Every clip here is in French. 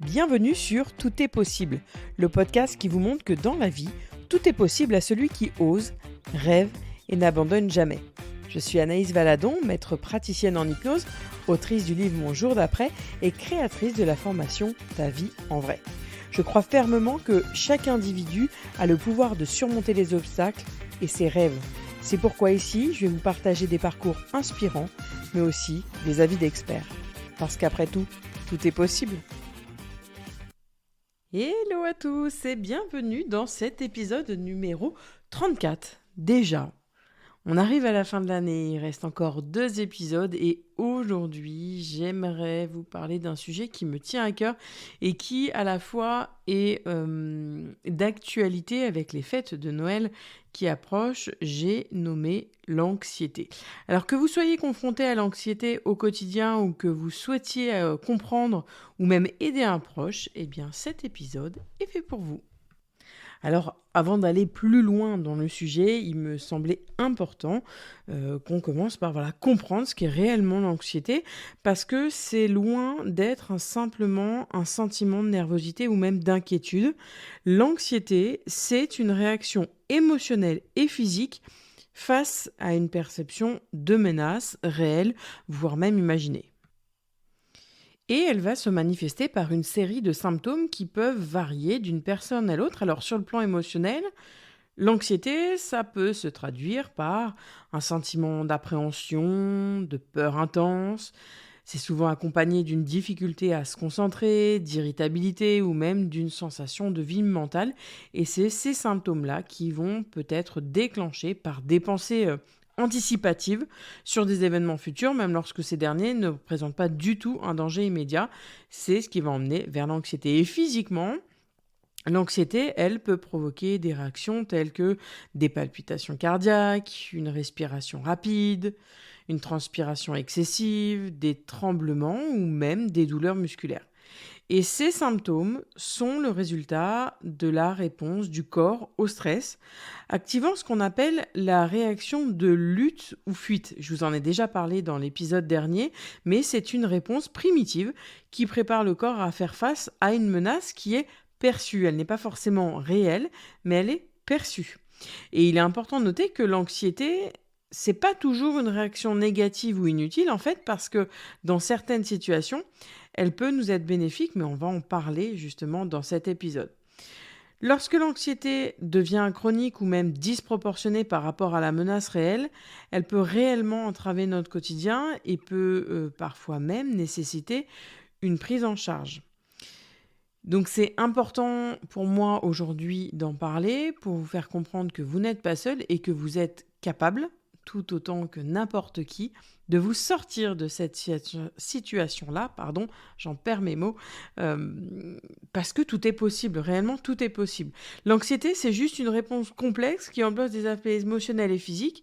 Bienvenue sur Tout est possible, le podcast qui vous montre que dans la vie, tout est possible à celui qui ose, rêve et n'abandonne jamais. Je suis Anaïs Valadon, maître praticienne en hypnose, autrice du livre Mon jour d'après et créatrice de la formation Ta vie en vrai. Je crois fermement que chaque individu a le pouvoir de surmonter les obstacles et ses rêves. C'est pourquoi ici, je vais vous partager des parcours inspirants, mais aussi des avis d'experts. Parce qu'après tout, tout est possible. Hello à tous et bienvenue dans cet épisode numéro 34. Déjà, on arrive à la fin de l'année, il reste encore 2 épisodes et aujourd'hui, j'aimerais vous parler d'un sujet qui me tient à cœur et qui à la fois est d'actualité avec les fêtes de Noël qui approchent, j'ai nommé l'anxiété. Alors que vous soyez confronté à l'anxiété au quotidien ou que vous souhaitiez comprendre ou même aider un proche, eh bien cet épisode est fait pour vous. Alors, avant d'aller plus loin dans le sujet, il me semblait important qu'on commence par comprendre ce qu'est réellement l'anxiété, parce que c'est loin d'être simplement un sentiment de nervosité ou même d'inquiétude. L'anxiété, c'est une réaction émotionnelle et physique face à une perception de menace réelle, voire même imaginée. Et elle va se manifester par une série de symptômes qui peuvent varier d'une personne à l'autre. Alors sur le plan émotionnel, l'anxiété, ça peut se traduire par un sentiment d'appréhension, de peur intense. C'est souvent accompagné d'une difficulté à se concentrer, d'irritabilité ou même d'une sensation de vide mental. Et c'est ces symptômes-là qui vont peut-être déclencher par des pensées anticipatives sur des événements futurs, même lorsque ces derniers ne présentent pas du tout un danger immédiat. C'est ce qui va emmener vers l'anxiété. Et physiquement, l'anxiété, elle peut provoquer des réactions telles que des palpitations cardiaques, une respiration rapide, une transpiration excessive, des tremblements ou même des douleurs musculaires. Et ces symptômes sont le résultat de la réponse du corps au stress, activant ce qu'on appelle la réaction de lutte ou fuite. Je vous en ai déjà parlé dans l'épisode dernier, mais c'est une réponse primitive qui prépare le corps à faire face à une menace qui est perçue. Elle n'est pas forcément réelle, mais elle est perçue. Et il est important de noter que l'anxiété, c'est pas toujours une réaction négative ou inutile, en fait, parce que dans certaines situations, elle peut nous être bénéfique, mais on va en parler justement dans cet épisode. Lorsque l'anxiété devient chronique ou même disproportionnée par rapport à la menace réelle, elle peut réellement entraver notre quotidien et peut parfois même nécessiter une prise en charge. Donc c'est important pour moi aujourd'hui d'en parler, pour vous faire comprendre que vous n'êtes pas seul et que vous êtes capable, tout autant que n'importe qui, de vous sortir de cette situation-là, j'en perds mes mots, parce que tout est possible, réellement tout est possible. L'anxiété, c'est juste une réponse complexe qui englobe des aspects émotionnels et physiques,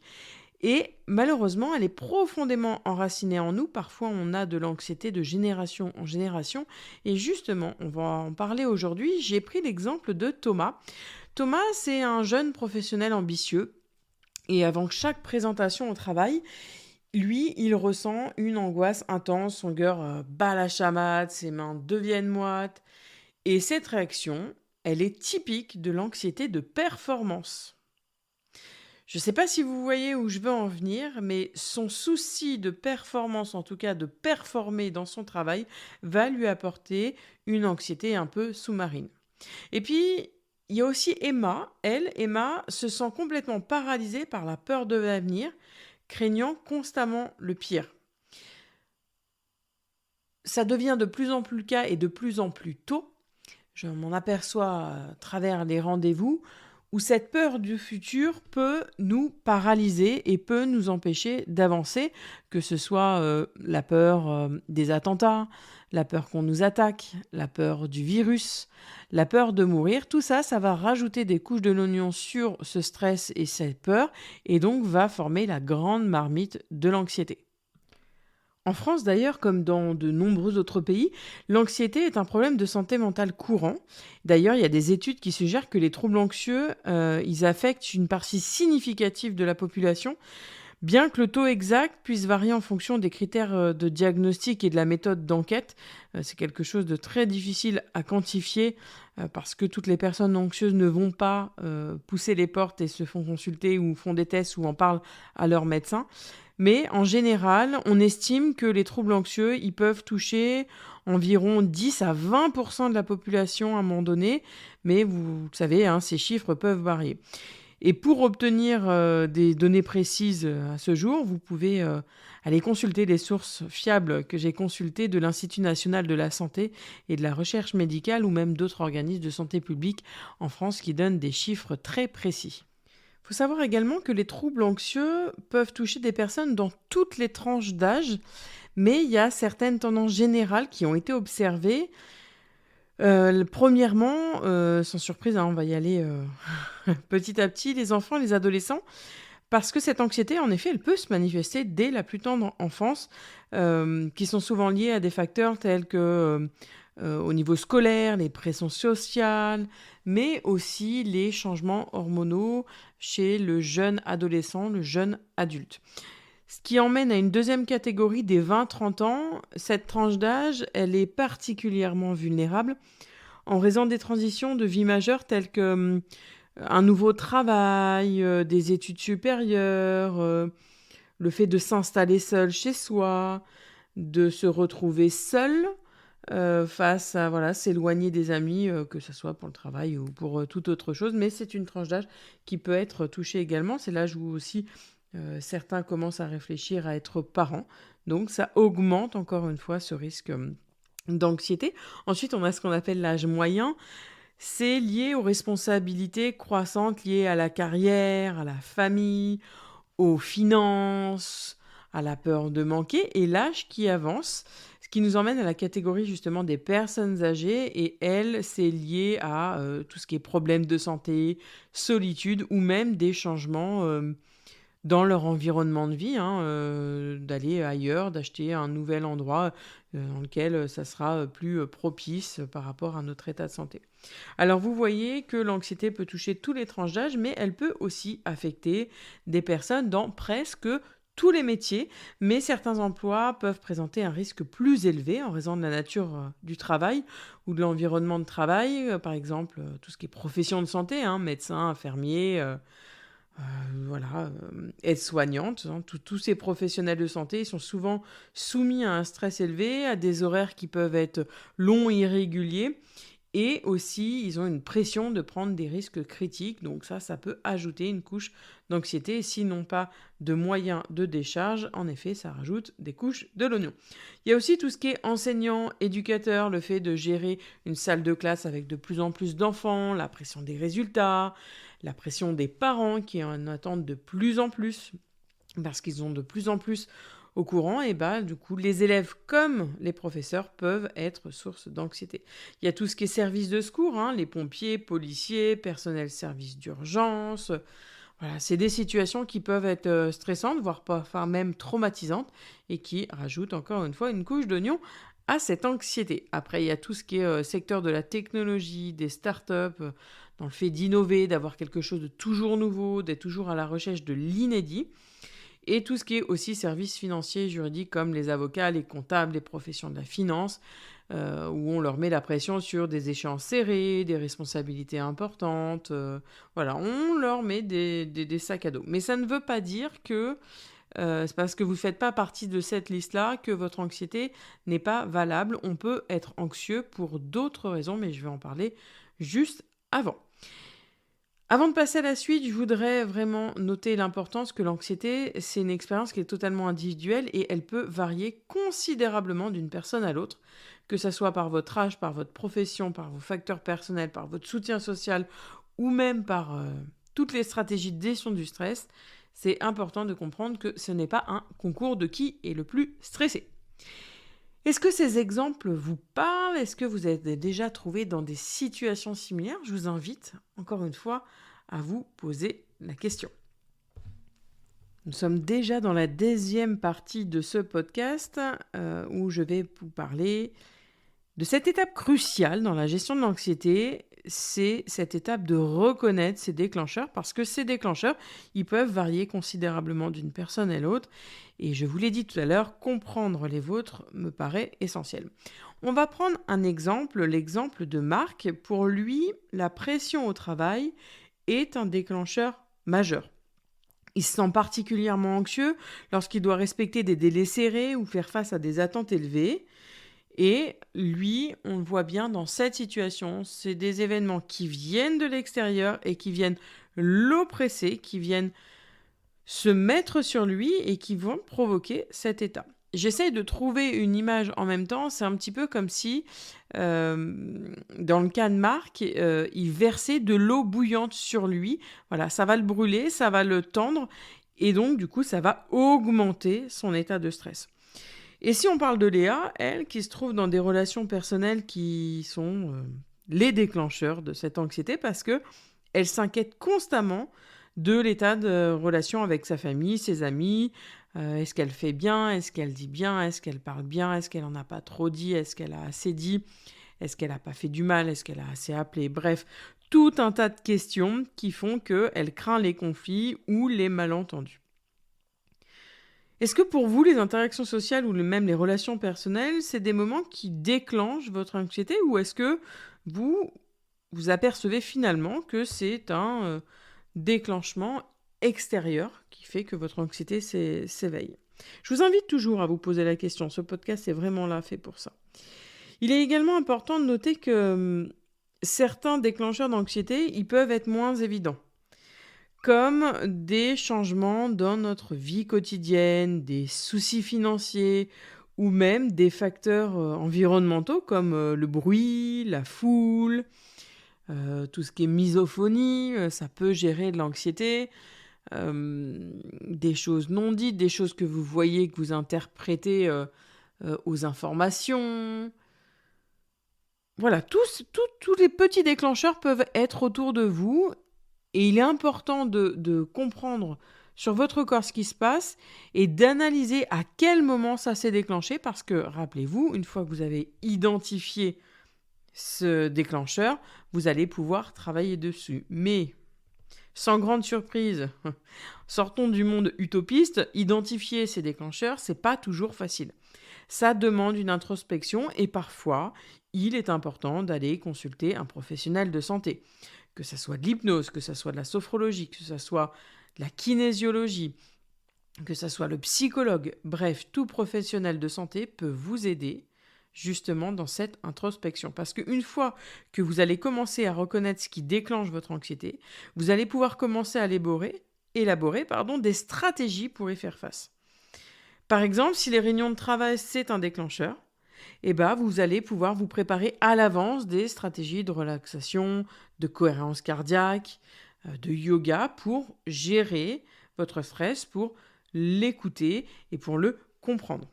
et malheureusement, elle est profondément enracinée en nous. Parfois, on a de l'anxiété de génération en génération, et justement, on va en parler aujourd'hui. J'ai pris l'exemple de Thomas. Thomas, c'est un jeune professionnel ambitieux, et avant chaque présentation au travail, lui, il ressent une angoisse intense, son cœur bat la chamade, ses mains deviennent moites. Et cette réaction, elle est typique de l'anxiété de performance. Je ne sais pas si vous voyez où je veux en venir, mais son souci de performance, en tout cas de performer dans son travail, va lui apporter une anxiété un peu sous-marine. Et puis, il y a aussi Emma. Emma se sent complètement paralysée par la peur de l'avenir, craignant constamment le pire. Ça devient de plus en plus le cas et de plus en plus tôt. Je m'en aperçois à travers les rendez-vous où cette peur du futur peut nous paralyser et peut nous empêcher d'avancer, que ce soit la peur des attentats, la peur qu'on nous attaque, la peur du virus, la peur de mourir. Tout ça, ça va rajouter des couches de l'oignon sur ce stress et cette peur, et donc va former la grande marmite de l'anxiété. En France d'ailleurs, comme dans de nombreux autres pays, l'anxiété est un problème de santé mentale courant. D'ailleurs, il y a des études qui suggèrent que les troubles anxieux, ils affectent une partie significative de la population, Bien que le taux exact puisse varier en fonction des critères de diagnostic et de la méthode d'enquête, c'est quelque chose de très difficile à quantifier parce que toutes les personnes anxieuses ne vont pas pousser les portes et se font consulter ou font des tests ou en parlent à leur médecin. Mais en général, on estime que les troubles anxieux, ils peuvent toucher environ 10 à 20% de la population à un moment donné, mais vous savez, hein, ces chiffres peuvent varier. Et pour obtenir des données précises à ce jour, vous pouvez aller consulter les sources fiables que j'ai consultées de l'Institut national de la santé et de la recherche médicale ou même d'autres organismes de santé publique en France qui donnent des chiffres très précis. Il faut savoir également que les troubles anxieux peuvent toucher des personnes dans toutes les tranches d'âge, mais il y a certaines tendances générales qui ont été observées. Premièrement, sans surprise, hein, on va y aller petit à petit, les enfants et les adolescents, parce que cette anxiété, en effet, elle peut se manifester dès la plus tendre enfance, qui sont souvent liés à des facteurs tels que, au niveau scolaire, les pressions sociales, mais aussi les changements hormonaux chez le jeune adolescent, le jeune adulte. Ce qui emmène à une deuxième catégorie des 20-30 ans. Cette tranche d'âge, elle est particulièrement vulnérable en raison des transitions de vie majeures telles que un nouveau travail, des études supérieures, le fait de s'installer seul chez soi, de se retrouver seul face à s'éloigner des amis, que ce soit pour le travail ou pour toute autre chose. Mais c'est une tranche d'âge qui peut être touchée également. C'est l'âge où aussi certains commencent à réfléchir à être parents. Donc ça augmente encore une fois ce risque d'anxiété. Ensuite, on a ce qu'on appelle l'âge moyen. C'est lié aux responsabilités croissantes liées à la carrière, à la famille, aux finances, à la peur de manquer et l'âge qui avance, ce qui nous emmène à la catégorie justement des personnes âgées et elle, c'est lié à tout ce qui est problèmes de santé, solitude ou même des changements dans leur environnement de vie, d'aller ailleurs, d'acheter un nouvel endroit dans lequel ça sera plus propice par rapport à notre état de santé. Alors vous voyez que l'anxiété peut toucher tous les tranches d'âge, mais elle peut aussi affecter des personnes dans presque tous les métiers, mais certains emplois peuvent présenter un risque plus élevé en raison de la nature du travail ou de l'environnement de travail, par exemple tout ce qui est profession de santé, médecin, infirmier, aide-soignante, tous ces professionnels de santé sont souvent soumis à un stress élevé, à des horaires qui peuvent être longs et irréguliers, et aussi ils ont une pression de prendre des risques critiques, donc ça peut ajouter une couche d'anxiété, et s'ils n'ont pas de moyens de décharge, en effet, ça rajoute des couches de l'oignon. Il y a aussi tout ce qui est enseignant, éducateur, le fait de gérer une salle de classe avec de plus en plus d'enfants, la pression des résultats, la pression des parents qui en attendent de plus en plus parce qu'ils ont de plus en plus au courant, et du coup, les élèves comme les professeurs peuvent être source d'anxiété. Il y a tout ce qui est service de secours, les pompiers, policiers, personnel service d'urgence. Voilà, c'est des situations qui peuvent être stressantes, voire parfois même traumatisantes, et qui rajoutent encore une fois une couche d'oignon à cette anxiété. Après, il y a tout ce qui est secteur de la technologie, des startups, dans le fait d'innover, d'avoir quelque chose de toujours nouveau, d'être toujours à la recherche de l'inédit. Et tout ce qui est aussi services financiers, juridiques, comme les avocats, les comptables, les professions de la finance, où on leur met la pression sur des échéances serrées, des responsabilités importantes. On leur met des sacs à dos. Mais ça ne veut pas dire que c'est parce que vous ne faites pas partie de cette liste-là que votre anxiété n'est pas valable. On peut être anxieux pour d'autres raisons, mais je vais en parler juste avant. Avant de passer à la suite, je voudrais vraiment noter l'importance que l'anxiété, c'est une expérience qui est totalement individuelle et elle peut varier considérablement d'une personne à l'autre, que ce soit par votre âge, par votre profession, par vos facteurs personnels, par votre soutien social ou même par toutes les stratégies de gestion du stress. C'est important de comprendre que ce n'est pas un concours de qui est le plus stressé. Est-ce que ces exemples vous parlent ? Est-ce que vous êtes déjà trouvé dans des situations similaires ? Je vous invite, encore une fois, à vous poser la question. Nous sommes déjà dans la deuxième partie de ce podcast où je vais vous parler de cette étape cruciale dans la gestion de l'anxiété. c'est cette étape de reconnaître ces déclencheurs parce que ces déclencheurs, ils peuvent varier considérablement d'une personne à l'autre. Et je vous l'ai dit tout à l'heure, comprendre les vôtres me paraît essentiel. On va prendre un exemple, l'exemple de Marc. Pour lui, la pression au travail est un déclencheur majeur. Il se sent particulièrement anxieux lorsqu'il doit respecter des délais serrés ou faire face à des attentes élevées. Et lui, on le voit bien dans cette situation, c'est des événements qui viennent de l'extérieur et qui viennent l'oppresser, qui viennent se mettre sur lui et qui vont provoquer cet état. J'essaye de trouver une image en même temps, c'est un petit peu comme si, dans le cas de Marc, il versait de l'eau bouillante sur lui. Voilà, ça va le brûler, ça va le tendre, et donc du coup, ça va augmenter son état de stress. Et si on parle de Léa, elle, qui se trouve dans des relations personnelles qui sont les déclencheurs de cette anxiété, parce que elle s'inquiète constamment de l'état de relation avec sa famille, ses amis. Est-ce qu'elle fait bien? Est-ce qu'elle dit bien? Est-ce qu'elle parle bien? Est-ce qu'elle en a pas trop dit? Est-ce qu'elle a assez dit? Est-ce qu'elle n'a pas fait du mal? Est-ce qu'elle a assez appelé? Bref, tout un tas de questions qui font qu'elle craint les conflits ou les malentendus. Est-ce que pour vous, les interactions sociales ou même les relations personnelles, c'est des moments qui déclenchent votre anxiété ou est-ce que vous apercevez finalement que c'est un déclenchement extérieur qui fait que votre anxiété s'éveille? Je vous invite toujours à vous poser la question. Ce podcast est vraiment là fait pour ça. Il est également important de noter que certains déclencheurs d'anxiété, ils peuvent être moins évidents, comme des changements dans notre vie quotidienne, des soucis financiers ou même des facteurs environnementaux comme le bruit, la foule, tout ce qui est misophonie, ça peut gérer de l'anxiété, des choses non dites, des choses que vous voyez, que vous interprétez aux informations. Voilà, tous les petits déclencheurs peuvent être autour de vous. Et il est important de comprendre sur votre corps ce qui se passe et d'analyser à quel moment ça s'est déclenché parce que, rappelez-vous, une fois que vous avez identifié ce déclencheur, vous allez pouvoir travailler dessus. Mais, sans grande surprise, sortons du monde utopiste, identifier ces déclencheurs, c'est pas toujours facile. Ça demande une introspection et parfois, il est important d'aller consulter un professionnel de santé. Que ça soit de l'hypnose, que ça soit de la sophrologie, que ça soit de la kinésiologie, que ça soit le psychologue, bref, tout professionnel de santé peut vous aider justement dans cette introspection. Parce qu'une fois que vous allez commencer à reconnaître ce qui déclenche votre anxiété, vous allez pouvoir commencer à élaborer des stratégies pour y faire face. Par exemple, si les réunions de travail, c'est un déclencheur, vous allez pouvoir vous préparer à l'avance des stratégies de relaxation, de cohérence cardiaque, de yoga pour gérer votre stress, pour l'écouter et pour le comprendre.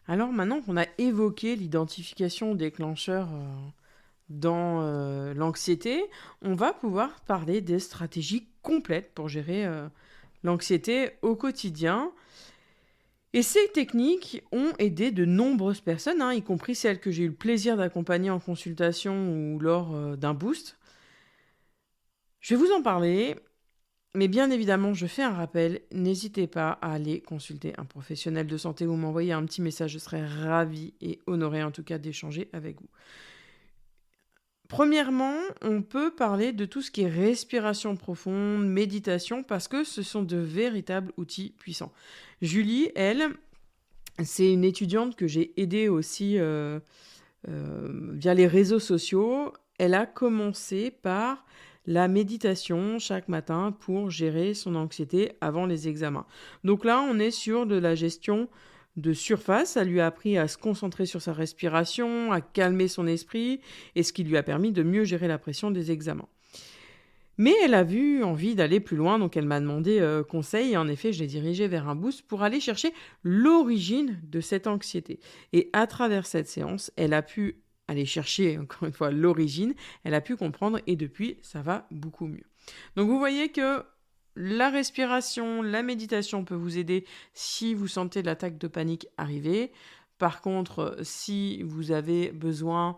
Alors maintenant qu'on a évoqué l'identification déclencheur dans l'anxiété, on va pouvoir parler des stratégies complètes pour gérer l'anxiété au quotidien. Et ces techniques ont aidé de nombreuses personnes, y compris celles que j'ai eu le plaisir d'accompagner en consultation ou lors d'un boost. Je vais vous en parler, mais bien évidemment, je fais un rappel, n'hésitez pas à aller consulter un professionnel de santé ou m'envoyer un petit message, je serais ravie et honorée en tout cas d'échanger avec vous. Premièrement, on peut parler de tout ce qui est respiration profonde, méditation, parce que ce sont de véritables outils puissants. Julie, elle, c'est une étudiante que j'ai aidée aussi via les réseaux sociaux. Elle a commencé par la méditation chaque matin pour gérer son anxiété avant les examens. Donc là, on est sur de la gestion de surface. Ça lui a appris à se concentrer sur sa respiration, à calmer son esprit, et ce qui lui a permis de mieux gérer la pression des examens. Mais elle a eu envie d'aller plus loin, donc elle m'a demandé conseil, et en effet, je l'ai dirigée vers un boost pour aller chercher l'origine de cette anxiété. Et à travers cette séance, elle a pu aller chercher, encore une fois, l'origine, elle a pu comprendre, et depuis, ça va beaucoup mieux. Donc vous voyez que la respiration, la méditation peut vous aider si vous sentez l'attaque de panique arriver. Par contre, si vous avez besoin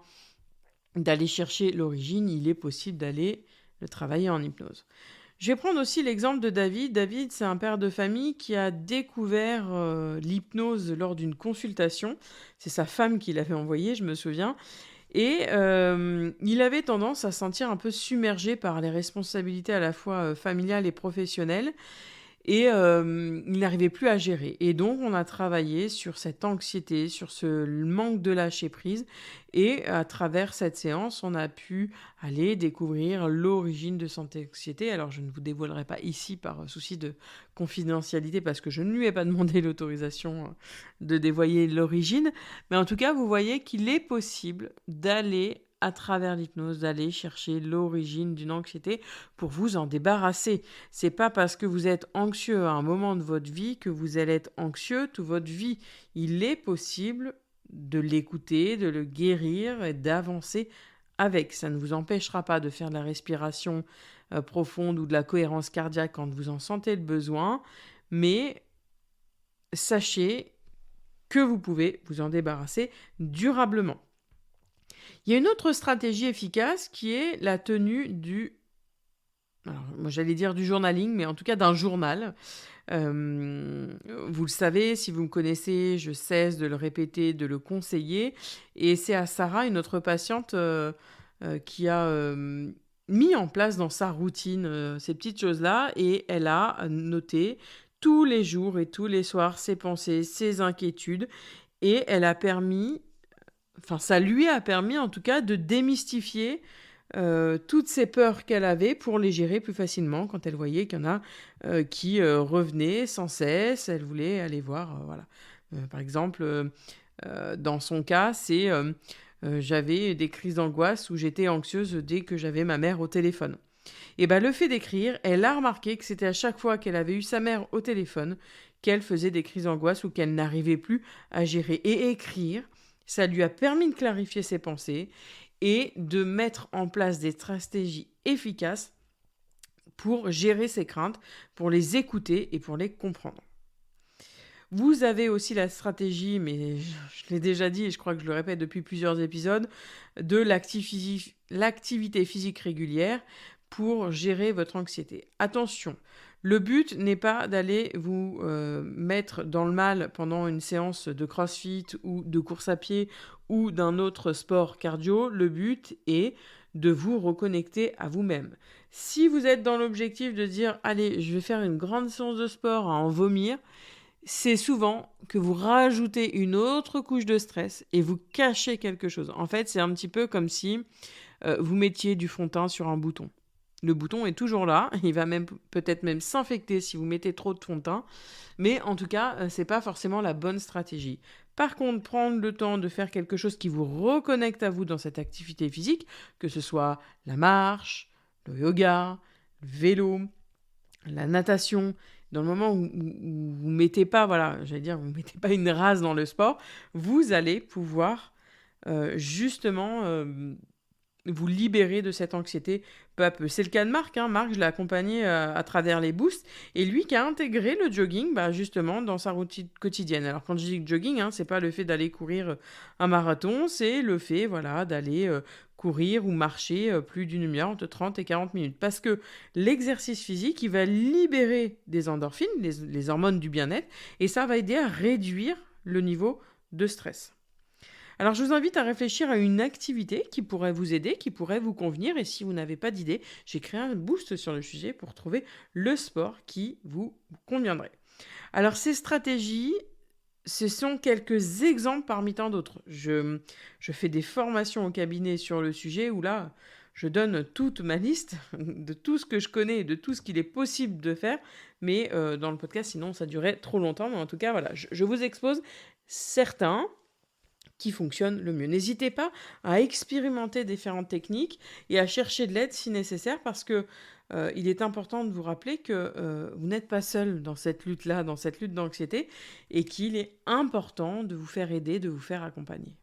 d'aller chercher l'origine, il est possible d'aller le travailler en hypnose. Je vais prendre aussi l'exemple de David. David, c'est un père de famille qui a découvert l'hypnose lors d'une consultation. C'est sa femme qui l'avait envoyé, je me souviens. Et il avait tendance à se sentir un peu submergé par les responsabilités à la fois familiales et professionnelles. Et il n'arrivait plus à gérer. Et donc, on a travaillé sur cette anxiété, sur ce manque de lâcher prise. Et à travers cette séance, on a pu aller découvrir l'origine de cette anxiété. Alors, je ne vous dévoilerai pas ici par souci de confidentialité parce que je ne lui ai pas demandé l'autorisation de dévoiler l'origine. Mais en tout cas, vous voyez qu'il est possible d'aller à travers l'hypnose, d'aller chercher l'origine d'une anxiété pour vous en débarrasser. C'est pas parce que vous êtes anxieux à un moment de votre vie que vous allez être anxieux toute votre vie. Il est possible de l'écouter, de le guérir et d'avancer avec. Ça ne vous empêchera pas de faire de la respiration profonde ou de la cohérence cardiaque quand vous en sentez le besoin, mais sachez que vous pouvez vous en débarrasser durablement. Il y a une autre stratégie efficace qui est la tenue alors, moi j'allais dire du journaling, mais en tout cas d'un journal. Vous le savez, si vous me connaissez, je cesse de le répéter, de le conseiller. Et c'est à Sarah, une autre patiente, qui a mis en place dans sa routine ces petites choses-là. Et elle a noté tous les jours et tous les soirs ses pensées, ses inquiétudes. Et ça lui a permis en tout cas de démystifier toutes ces peurs qu'elle avait pour les gérer plus facilement quand elle voyait qu'il y en a qui revenaient sans cesse. Elle voulait aller voir, voilà. Par exemple, dans son cas, c'est j'avais des crises d'angoisse où j'étais anxieuse dès que j'avais ma mère au téléphone. Et le fait d'écrire, elle a remarqué que c'était à chaque fois qu'elle avait eu sa mère au téléphone qu'elle faisait des crises d'angoisse ou qu'elle n'arrivait plus à gérer. Et écrire, ça lui a permis de clarifier ses pensées et de mettre en place des stratégies efficaces pour gérer ses craintes, pour les écouter et pour les comprendre. Vous avez aussi la stratégie, mais je l'ai déjà dit et je crois que je le répète depuis plusieurs épisodes, de l'activité physique régulière pour gérer votre anxiété. Attention, le but n'est pas d'aller vous mettre dans le mal pendant une séance de crossfit ou de course à pied ou d'un autre sport cardio. Le but est de vous reconnecter à vous-même. Si vous êtes dans l'objectif de dire « Allez, je vais faire une grande séance de sport à en vomir », c'est souvent que vous rajoutez une autre couche de stress et vous cachez quelque chose. En fait, c'est un petit peu comme si vous mettiez du fond de teint sur un bouton. Le bouton est toujours là, il va peut-être même s'infecter si vous mettez trop de fond de teint, mais en tout cas, c'est pas forcément la bonne stratégie. Par contre, prendre le temps de faire quelque chose qui vous reconnecte à vous dans cette activité physique, que ce soit la marche, le yoga, le vélo, la natation, dans le moment où vous mettez pas, vous mettez pas une rase dans le sport, vous allez pouvoir justement vous libérer de cette anxiété peu à peu. C'est le cas de Marc. Marc, je l'ai accompagné à travers les boosts. Et lui qui a intégré le jogging justement dans sa routine quotidienne. Alors quand je dis jogging, c'est pas le fait d'aller courir un marathon, c'est le fait d'aller courir ou marcher plus d'une demi-heure, entre 30 et 40 minutes. Parce que l'exercice physique, il va libérer des endorphines, les hormones du bien-être, et ça va aider à réduire le niveau de stress. Alors, je vous invite à réfléchir à une activité qui pourrait vous aider, qui pourrait vous convenir. Et si vous n'avez pas d'idée, j'ai créé un boost sur le sujet pour trouver le sport qui vous conviendrait. Alors, ces stratégies, ce sont quelques exemples parmi tant d'autres. Je fais des formations au cabinet sur le sujet où là, je donne toute ma liste de tout ce que je connais et de tout ce qu'il est possible de faire. Mais dans le podcast, sinon, ça durait trop longtemps. Mais en tout cas, voilà, je vous expose certains qui fonctionne le mieux. N'hésitez pas à expérimenter différentes techniques et à chercher de l'aide si nécessaire parce que il est important de vous rappeler que vous n'êtes pas seul dans cette lutte-là, dans cette lutte d'anxiété et qu'il est important de vous faire aider, de vous faire accompagner.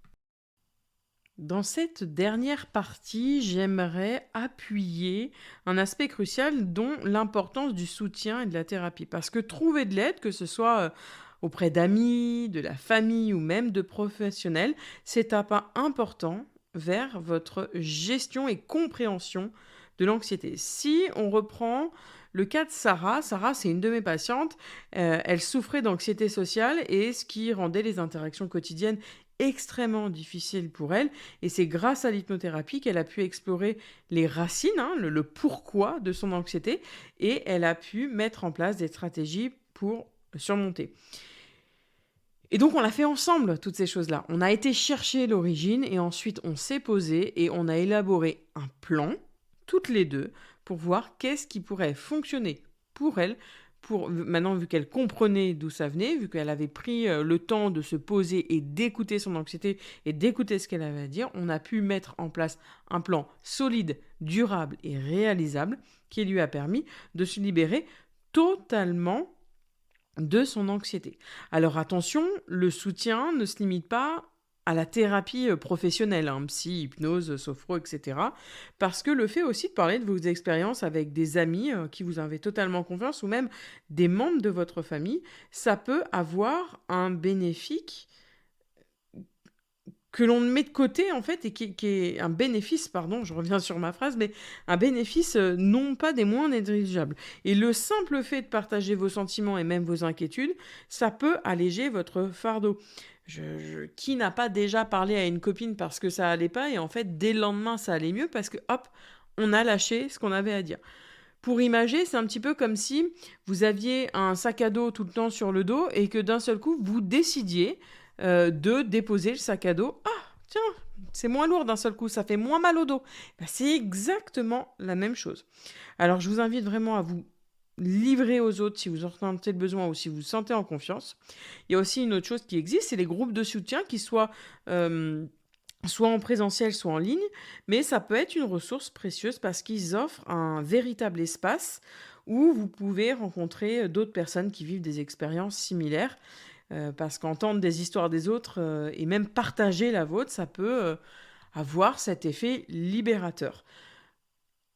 Dans cette dernière partie, j'aimerais appuyer un aspect crucial dont l'importance du soutien et de la thérapie. Parce que trouver de l'aide, que ce soit auprès d'amis, de la famille ou même de professionnels, c'est un pas important vers votre gestion et compréhension de l'anxiété. Si on reprend le cas de Sarah, c'est une de mes patientes, elle souffrait d'anxiété sociale et ce qui rendait les interactions quotidiennes extrêmement difficiles pour elle. Et c'est grâce à l'hypnothérapie qu'elle a pu explorer les racines, le pourquoi de son anxiété, et elle a pu mettre en place des stratégies pour surmonter. Et donc, on l'a fait ensemble, toutes ces choses-là. On a été chercher l'origine et ensuite, on s'est posé et on a élaboré un plan, toutes les deux, pour voir qu'est-ce qui pourrait fonctionner pour elle. Maintenant, vu qu'elle comprenait d'où ça venait, vu qu'elle avait pris le temps de se poser et d'écouter son anxiété et d'écouter ce qu'elle avait à dire, on a pu mettre en place un plan solide, durable et réalisable qui lui a permis de se libérer totalement de son anxiété. Alors attention, le soutien ne se limite pas à la thérapie professionnelle, psy, hypnose, sophro, etc. Parce que le fait aussi de parler de vos expériences avec des amis qui vous avez totalement confiance ou même des membres de votre famille, ça peut avoir un bénéfice que l'on met de côté en fait et qui est un bénéfice, pardon, je reviens sur ma phrase, mais un bénéfice non pas des moins négligeables. Et le simple fait de partager vos sentiments et même vos inquiétudes, ça peut alléger votre fardeau. Qui n'a pas déjà parlé à une copine parce que ça allait pas et en fait dès le lendemain ça allait mieux parce que hop, on a lâché ce qu'on avait à dire. Pour imager, c'est un petit peu comme si vous aviez un sac à dos tout le temps sur le dos et que d'un seul coup vous décidiez de déposer le sac à dos. Ah, tiens, c'est moins lourd d'un seul coup, ça fait moins mal au dos. C'est exactement la même chose. Alors, je vous invite vraiment à vous livrer aux autres si vous en ressentez le besoin ou si vous vous sentez en confiance. Il y a aussi une autre chose qui existe, c'est les groupes de soutien qui soient en présentiel, soit en ligne, mais ça peut être une ressource précieuse parce qu'ils offrent un véritable espace où vous pouvez rencontrer d'autres personnes qui vivent des expériences similaires. Parce qu'entendre des histoires des autres et même partager la vôtre, ça peut avoir cet effet libérateur.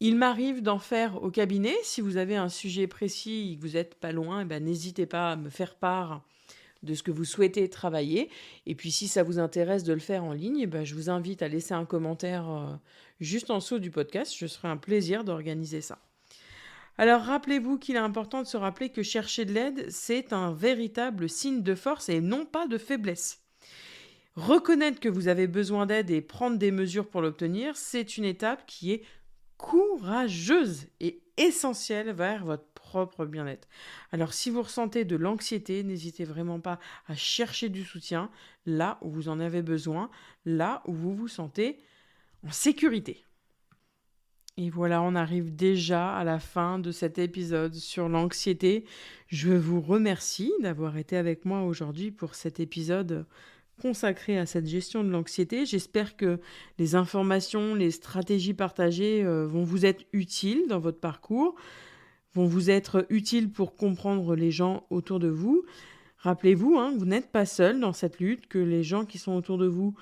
Il m'arrive d'en faire au cabinet. Si vous avez un sujet précis et que vous n'êtes pas loin, n'hésitez pas à me faire part de ce que vous souhaitez travailler. Et puis si ça vous intéresse de le faire en ligne, je vous invite à laisser un commentaire juste en dessous du podcast. Je serai un plaisir d'organiser ça. Alors rappelez-vous qu'il est important de se rappeler que chercher de l'aide, c'est un véritable signe de force et non pas de faiblesse. Reconnaître que vous avez besoin d'aide et prendre des mesures pour l'obtenir, c'est une étape qui est courageuse et essentielle vers votre propre bien-être. Alors si vous ressentez de l'anxiété, n'hésitez vraiment pas à chercher du soutien là où vous en avez besoin, là où vous vous sentez en sécurité. Et voilà, on arrive déjà à la fin de cet épisode sur l'anxiété. Je vous remercie d'avoir été avec moi aujourd'hui pour cet épisode consacré à cette gestion de l'anxiété. J'espère que les informations, les stratégies partagées vont vous être utiles dans votre parcours, vont vous être utiles pour comprendre les gens autour de vous. Rappelez-vous, vous n'êtes pas seul dans cette lutte, que les gens qui sont autour de vous,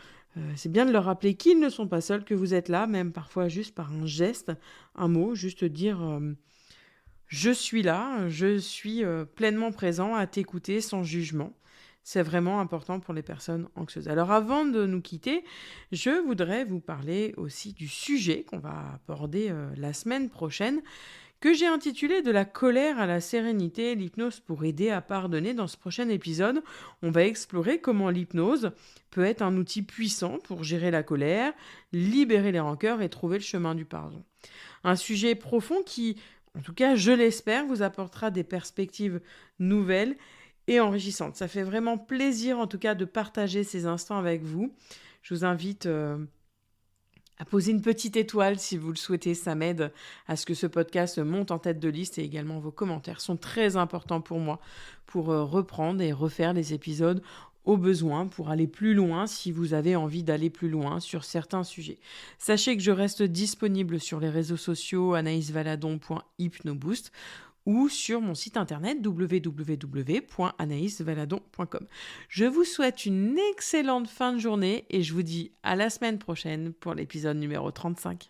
c'est bien de leur rappeler qu'ils ne sont pas seuls, que vous êtes là, même parfois juste par un geste, un mot, juste dire je suis là, je suis pleinement présent à t'écouter sans jugement. C'est vraiment important pour les personnes anxieuses. Alors avant de nous quitter, je voudrais vous parler aussi du sujet qu'on va aborder la semaine prochaine, que j'ai intitulé « De la colère à la sérénité, l'hypnose pour aider à pardonner ». Dans ce prochain épisode, on va explorer comment l'hypnose peut être un outil puissant pour gérer la colère, libérer les rancœurs et trouver le chemin du pardon. Un sujet profond qui, en tout cas, je l'espère, vous apportera des perspectives nouvelles et enrichissantes. Ça fait vraiment plaisir, en tout cas, de partager ces instants avec vous. Je vous invite à poser une petite étoile si vous le souhaitez. Ça m'aide à ce que ce podcast monte en tête de liste et également vos commentaires sont très importants pour moi pour reprendre et refaire les épisodes au besoin pour aller plus loin si vous avez envie d'aller plus loin sur certains sujets. Sachez que je reste disponible sur les réseaux sociaux anaïsvaladon.hypnoboost ou sur mon site internet www.anaïsvaladon.com. Je vous souhaite une excellente fin de journée et je vous dis à la semaine prochaine pour l'épisode numéro 35.